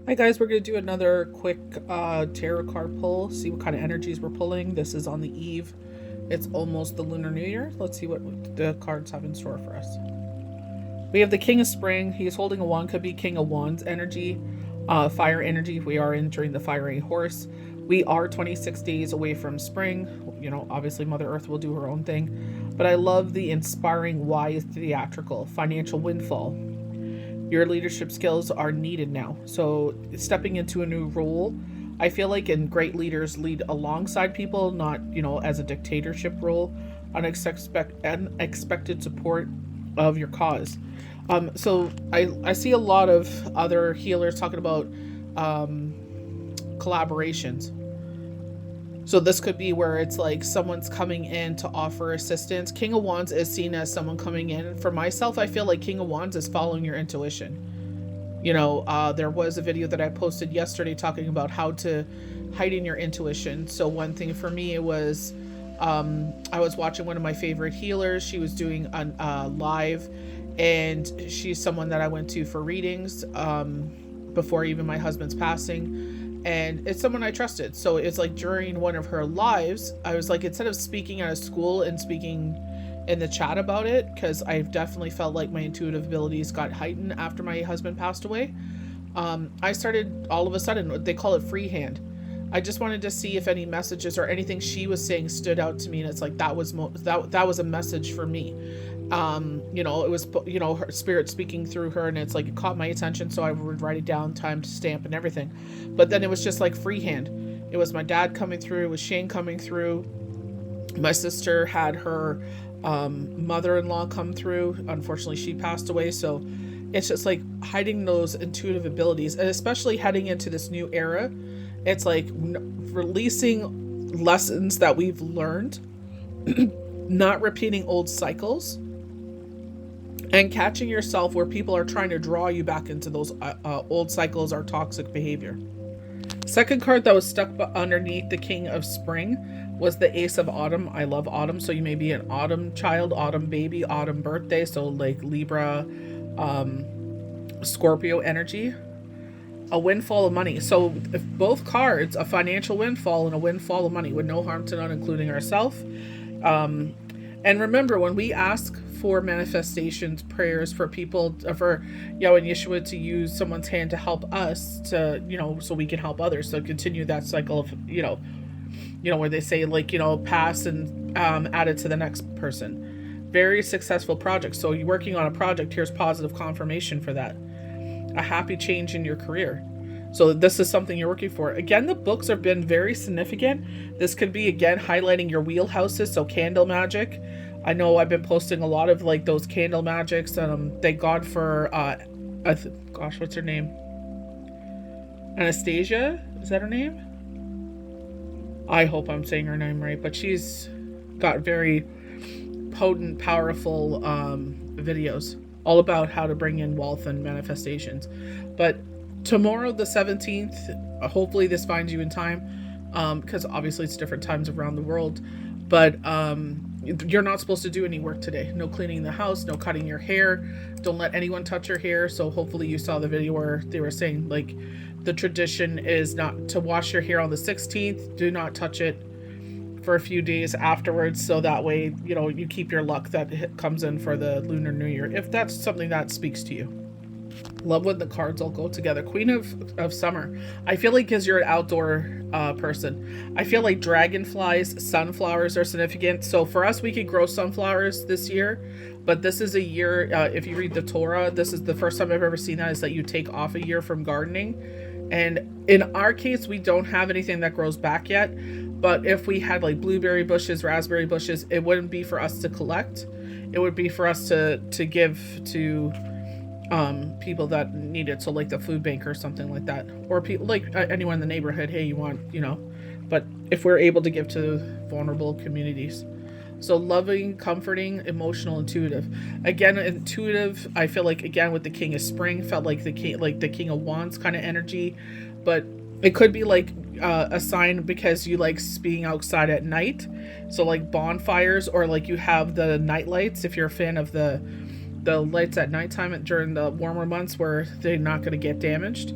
Hi guys, we're going to do another quick tarot card pull, see what kind of energies we're pulling. This is on the eve. It's almost the Lunar New Year. Let's see what the cards have in store for us. We have the King of Spring. He's holding a wand, could be King of Wands energy, fire energy. We are entering the fiery horse. We are 26 days away from spring. You know, obviously Mother Earth will do her own thing. But I love the inspiring, wise, theatrical, financial windfall. Your leadership skills are needed now. So stepping into a new role, I feel like in great leaders lead alongside people, not, as a dictatorship role, unexpected support of your cause. So I see a lot of other healers talking about collaborations. So this could be where it's like someone's coming in to offer assistance. King of Wands is seen as someone coming in. For myself, I feel like King of Wands is following your intuition. There was a video that I posted yesterday talking about how to heighten your intuition. So one thing for me was I was watching one of my favorite healers. She was doing a live, and she's someone that I went to for readings before even my husband's passing. And it's someone I trusted. So it's like during one of her lives, I was like, instead of speaking at a school and speaking in the chat about it, because I've definitely felt like my intuitive abilities got heightened after my husband passed away. I started all of a sudden, they call it freehand. I just wanted to see if any messages or anything she was saying stood out to me, and it's like that was that was a message for me. It was her spirit speaking through her, and it's like it caught my attention, so I would write it down, time to stamp and everything. But then it was just like freehand. It was my dad coming through, it was Shane coming through. My sister had her mother-in-law come through. Unfortunately, she passed away, so it's just like hiding those intuitive abilities, and especially heading into this new era, it's like releasing lessons that we've learned, not repeating old cycles, and catching yourself where people are trying to draw you back into those old cycles or toxic behavior. Second card that was stuck underneath the King of Spring was the Ace of Autumn. I love autumn, so you may be an autumn child, autumn baby, autumn birthday, so like Libra, Scorpio energy. A windfall of money. So if both cards, a financial windfall and a windfall of money with no harm to none, including ourselves. And remember, when we ask for manifestations, prayers for people, for Yahweh and Yeshua to use someone's hand to help us to, so we can help others. So continue that cycle of, where they say like, pass and add it to the next person. Very successful project. So you're working on a project, here's positive confirmation for that. A happy change in your career. So this is something you're working for. Again, the books have been very significant. This could be, again, highlighting your wheelhouses. So candle magic. I know I've been posting a lot of like those candle magics. Thank God for, what's her name? Anastasia? Is that her name? I hope I'm saying her name right. But she's got very potent, powerful videos all about how to bring in wealth and manifestations. But tomorrow, the 17th, hopefully this finds you in time, because obviously it's different times around the world. But you're not supposed to do any work today. No cleaning the house, no cutting your hair. Don't let anyone touch your hair. So hopefully you saw the video where they were saying like the tradition is not to wash your hair on the 16th. Do not touch it for a few days afterwards, so that way you keep your luck that comes in for the Lunar New Year, if that's something that speaks to you. Love when the cards all go together. Queen of Summer. I feel like because you're an outdoor person, I feel like dragonflies, sunflowers are significant. So for us, we could grow sunflowers this year, but this is a year, if you read the Torah, this is the first time I've ever seen that, is that you take off a year from gardening. And in our case, we don't have anything that grows back yet. But if we had like blueberry bushes, raspberry bushes, it wouldn't be for us to collect. It would be for us to give to people that need it. So like the food bank or something like that. Or people like anyone in the neighborhood, hey, you want, But if we're able to give to vulnerable communities. So loving, comforting, emotional, intuitive. Again, intuitive, I feel like, again, with the King of Spring, felt like the King of Wands kind of energy. But it could be like a sign because you like being outside at night. So like bonfires, or like you have the night lights if you're a fan of the lights at nighttime during the warmer months where they're not going to get damaged.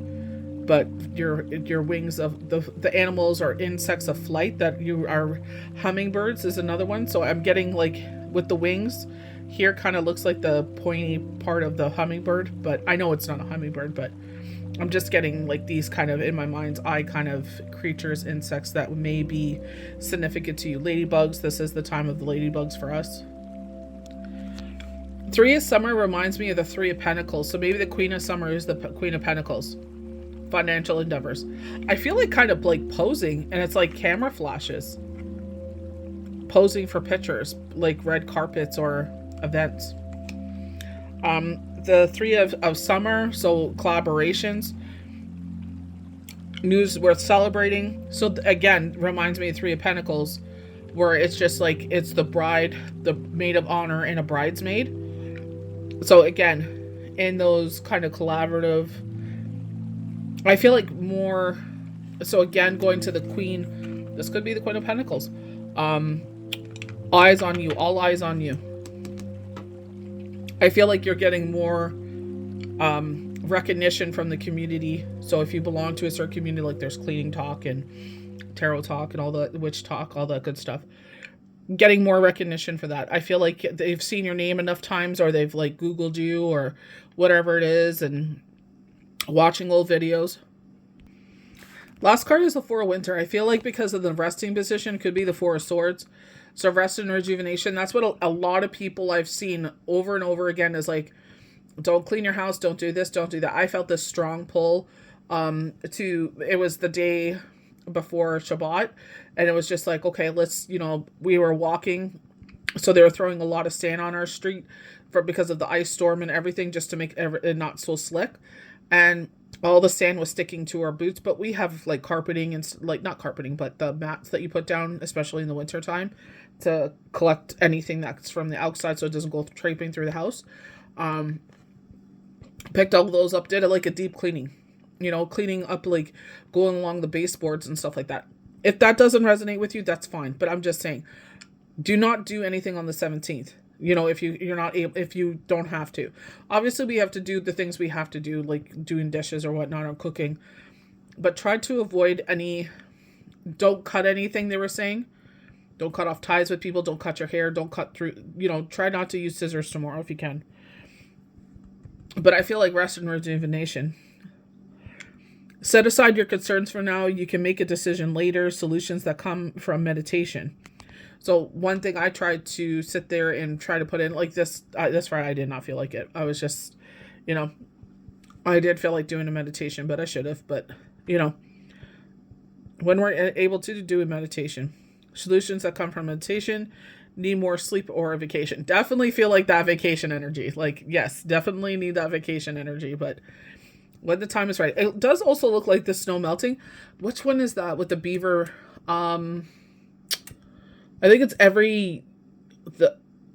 but your wings of the animals or insects of flight that you are. Hummingbirds is another one. So I'm getting like with the wings here, kind of looks like the pointy part of the hummingbird, but I know it's not a hummingbird. But I'm just getting like these kind of in my mind's eye kind of creatures, insects that may be significant to you. Ladybugs, this is the time of the ladybugs for us. Three of Summer reminds me of the Three of Pentacles. So maybe the Queen of Summer is the Queen of Pentacles. Financial endeavors. I feel like kind of like posing, and it's like camera flashes. Posing for pictures, like red carpets or events. The Three of Summer, so collaborations, news worth celebrating. So again, reminds me of Three of Pentacles, where it's just like it's the bride, the maid of honor, and a bridesmaid. So again, in those kind of collaborative, I feel like more. So again, going to the Queen, this could be the Queen of Pentacles. Eyes on you, all eyes on you. I feel like you're getting more recognition from the community. So if you belong to a certain community, like there's cleaning talk and tarot talk and all the witch talk, all that good stuff, getting more recognition for that. I feel like they've seen your name enough times, or they've like Googled you or whatever it is, and watching old videos. Last card is the Four of Winter. I feel like because of the resting position, could be the Four of Swords. So rest and rejuvenation. That's what a lot of people I've seen over and over again is like, don't clean your house, don't do this, don't do that. I felt this strong pull it was the day before Shabbat, and it was just like, okay, let's, we were walking, so they were throwing a lot of sand on our street because of the ice storm and everything, just to make it not so slick, and all the sand was sticking to our boots. But we have like carpeting and like, not carpeting, but the mats that you put down, especially in the winter time, to collect anything that's from the outside so it doesn't go traipsing through the house. Picked all those up, did it like a deep cleaning, cleaning up, like going along the baseboards and stuff like that. If that doesn't resonate with you, that's fine. But I'm just saying, do not do anything on the 17th. If you don't have to. Obviously, we have to do the things we have to do, like doing dishes or whatnot, or cooking. But try to avoid don't cut anything, they were saying. Don't cut off ties with people. Don't cut your hair. Don't cut through, try not to use scissors tomorrow if you can. But I feel like rest and rejuvenation. Set aside your concerns for now. You can make a decision later. Solutions that come from meditation. So one thing I tried to sit there and try to put in, like this Friday, I did not feel like it. I was just, I did feel like doing a meditation, but I should have. But, when we're able to do a meditation, solutions that come from meditation, need more sleep or a vacation. Definitely feel like that vacation energy. Like, yes, definitely need that vacation energy. But when the time is right, it does also look like the snow melting. Which one is that with the beaver? I think it's every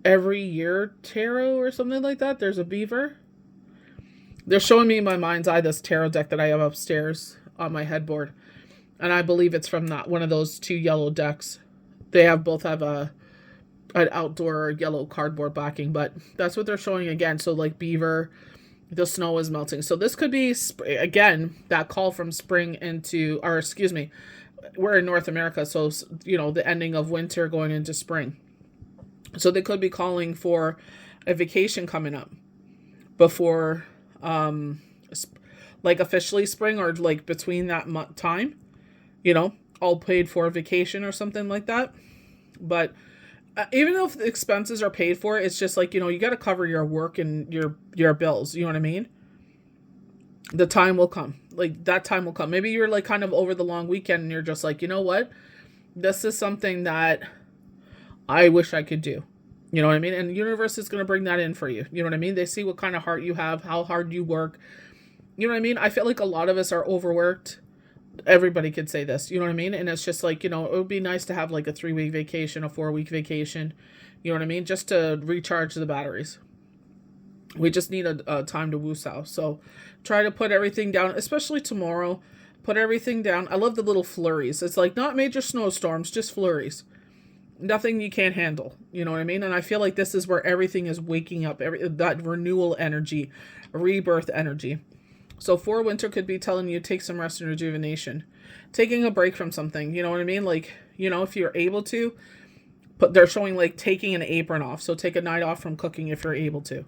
year tarot or something like that. There's a beaver. They're showing me in my mind's eye this tarot deck that I have upstairs on my headboard, and I believe it's from that one of those two yellow decks. They both have an outdoor yellow cardboard backing, but that's what they're showing again. So like beaver, the snow is melting. So this could be again that call from spring we're in North America, so the ending of winter going into spring. So they could be calling for a vacation coming up before like officially spring, or like between that time, all paid for vacation or something like that. But even if the expenses are paid for, it's just like, you got to cover your work and your bills. You know what I mean? The time will come. Like, that time will come. Maybe you're like kind of over the long weekend and you're just like, you know what? This is something that I wish I could do. You know what I mean? And the universe is going to bring that in for you. You know what I mean? They see what kind of heart you have, how hard you work. You know what I mean? I feel like a lot of us are overworked. Everybody could say this, you know what I mean? And it's just like, it would be nice to have like a 3-week vacation, a 4-week vacation, you know what I mean? Just to recharge the batteries. We just need a time to woosah. So try to put everything down, especially tomorrow. Put everything down. I love the little flurries. It's like not major snowstorms, just flurries. Nothing you can't handle, you know what I mean? And I feel like this is where everything is waking up, that renewal energy, rebirth energy. So 4 winter could be telling you take some rest and rejuvenation. Taking a break from something, you know what I mean? Like, if you're able to, but they're showing like taking an apron off. So take a night off from cooking if you're able to.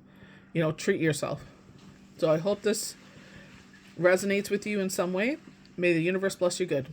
Treat yourself. So I hope this resonates with you in some way. May the universe bless you good.